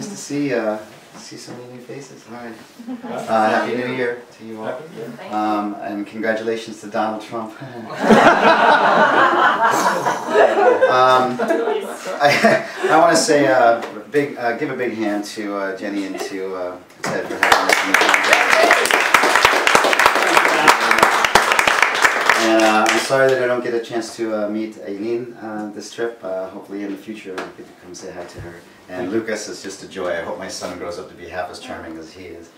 Nice to see so many new faces. All right. Happy New Year to you all. And congratulations to Donald Trump. I want to say give a big hand to Jenny and to Ted for having us in the And I'm sorry that I don't get a chance to meet Aileen this trip. Hopefully in the future I get to come say hi to her. And Lucas is just a joy. I hope my son grows up to be half as charming as he is.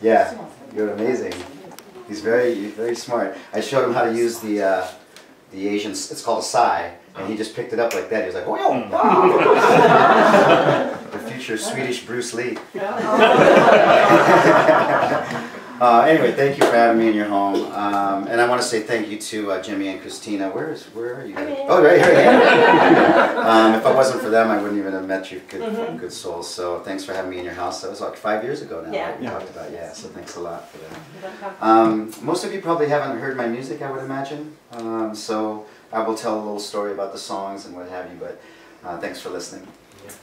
Yeah, you're amazing. He's very smart. I showed him how to use the Asian, it's called a sai, and he just picked it up like that. He was like, oh, wow. The future Swedish Bruce Lee. Anyway, thank you for having me in your home, and I want to say thank you to Jimmy and Christina. Where are you? Oh, right here. If I wasn't for them, I wouldn't even have met you, good souls. So thanks for having me in your house. That was like 5 years ago now. Yeah. Right? We talked about so thanks a lot for that. Most of you probably haven't heard my music, I would imagine. So I will tell a little story about the songs and what have you. But thanks for listening.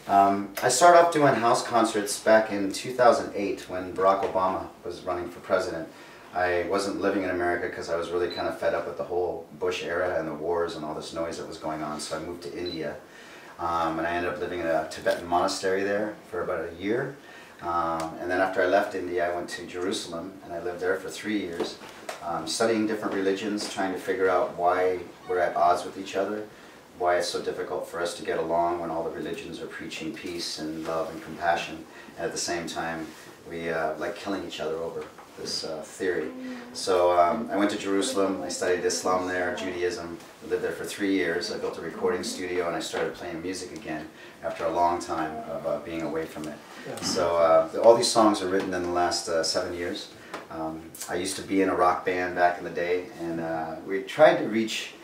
I started off doing house concerts back in 2008 when Barack Obama was running for president. I wasn't living in America because I was really kind of fed up with the whole Bush era and the wars and all this noise that was going on, so I moved to India. And I ended up living in a Tibetan monastery there for about a year. And then after I left India, I went to Jerusalem, and I lived there for 3 years, studying different religions, trying to figure out why we're at odds with each other, why it's so difficult for us to get along when all the religions are preaching peace and love and compassion, and at the same time we like killing each other over this theory. So I went to Jerusalem, I studied Islam there, Judaism, I lived there for 3 years. I built a recording studio and I started playing music again after a long time of being away from it. So all these songs are written in the last 7 years. I used to be in a rock band back in the day, and we tried to reach,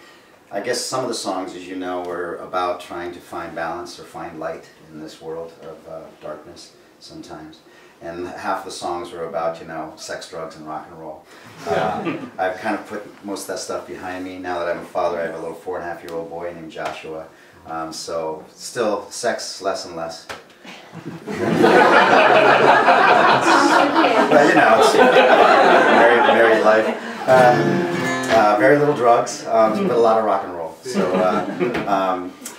I guess some of the songs, as you know, were about trying to find balance or find light in this world of darkness sometimes. And half the songs were about, you know, sex, drugs, and rock and roll. I've kind of put most of that stuff behind me. Now that I'm a father, I have a little 4.5-year-old boy named Joshua. So still sex less and less. But, you know, it's married life. Very little drugs, but a lot of rock and roll. So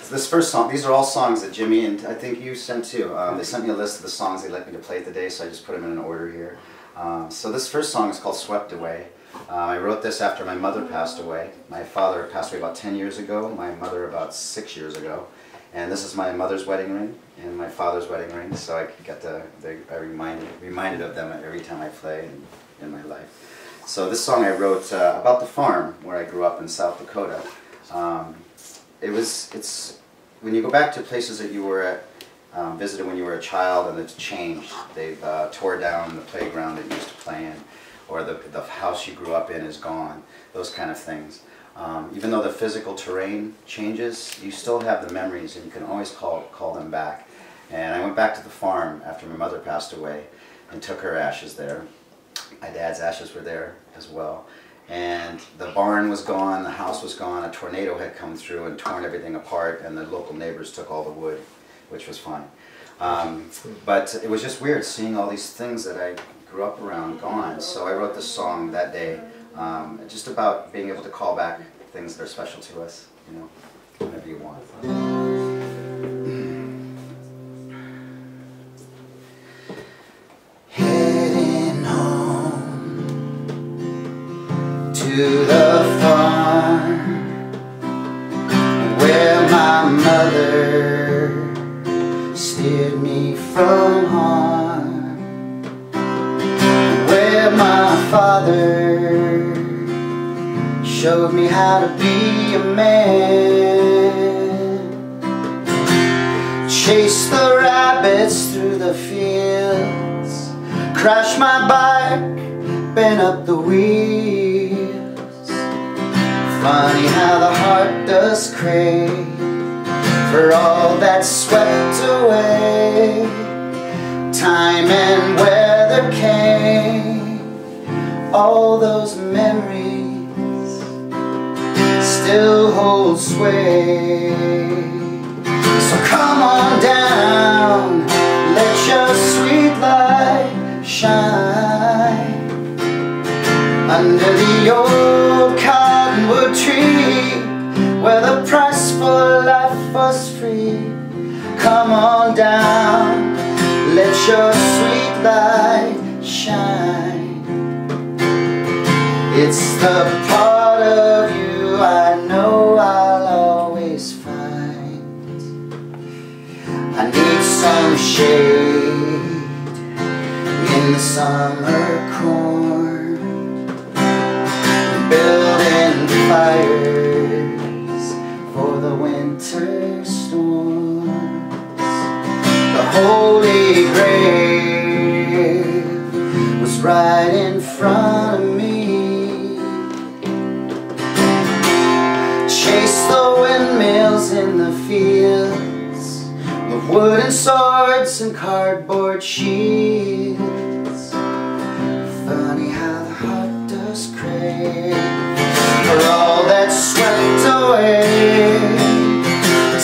this first song, these are all songs that Jimmy and I think you sent too. They sent me a list of the songs they'd like me to play today, so I just put them in an order here. So this first song is called Swept Away. I wrote this after my mother passed away. My father passed away about 10 years ago, my mother about 6 years ago. And this is my mother's wedding ring and my father's wedding ring, so I got to, reminded of them every time I play in my life. So this song I wrote about the farm where I grew up in South Dakota. It's when you go back to places that you were at, visited when you were a child and it's changed. They've tore down the playground that you used to play in, or the house you grew up in is gone, those kind of things. Even though the physical terrain changes, you still have the memories and you can always call them back. And I went back to the farm after my mother passed away and took her ashes there. My dad's ashes were there as well. And the barn was gone, the house was gone, a tornado had come through and torn everything apart, and the local neighbors took all the wood, which was fine. But it was just weird seeing all these things that I grew up around gone. So I wrote this song that day, just about being able to call back things that are special to us, you know, whenever you want. To the farm where my mother steered me from harm, where my father showed me how to be a man, chase the rabbits through the fields, crash my bike, bend up the wheels. Funny how the heart does crave for all that's swept away. Time and weather came, all those memories still hold sway. So come on down, come on down, let your sweet light shine. It's the part of you I know I'll always find. I need some shade in the summer corn, building fires for the winter storms. The Holy Grail was right in front of me. Chase the windmills in the fields, the wooden swords and cardboard shields. Funny how the heart does crave for all that's swept away.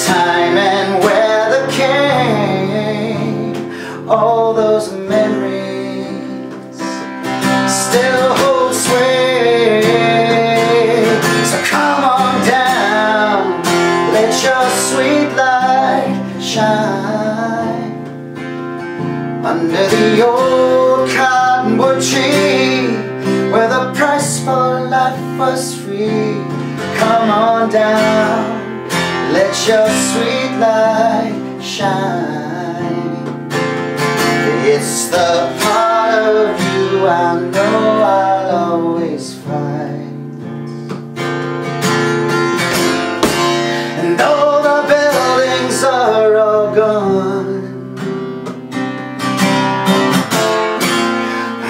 Time and weather came, all those memories still hold sway. So come on down, let your sweet light shine. Under the old cottonwood tree, where the price for life was free. Come on down, let your sweet light shine. It's the part of you I know I'll always find. And though the buildings are all gone,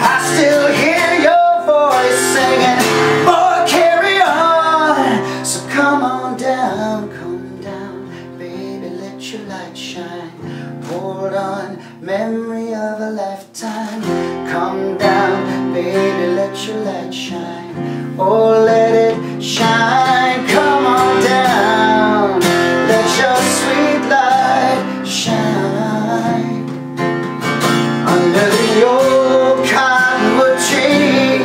I still hear your voice singing, boy, carry on. So come on down, baby, let your light shine. Hold on, memory of a lifetime. Come down, baby, let your light shine. Oh, let it shine. Come on down, let your sweet light shine. Under the old cottonwood tree,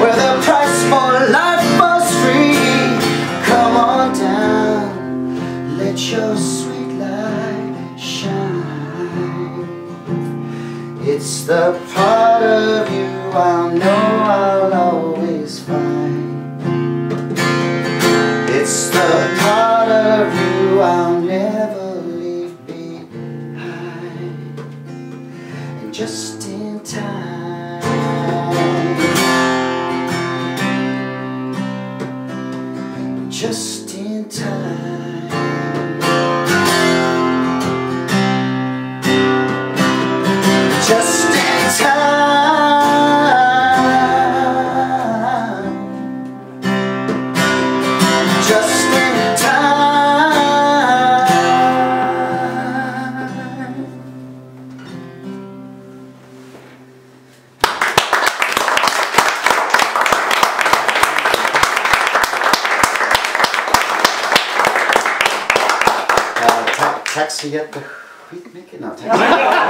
where the price for life was free. Come on down, let your sweet light shine. It's the part of you I know I'll always find. It's the part of you I'll never leave behind. And just in time, just in time, just in time, just in time. Tack så jätteskitmycket. No, tack så mycket.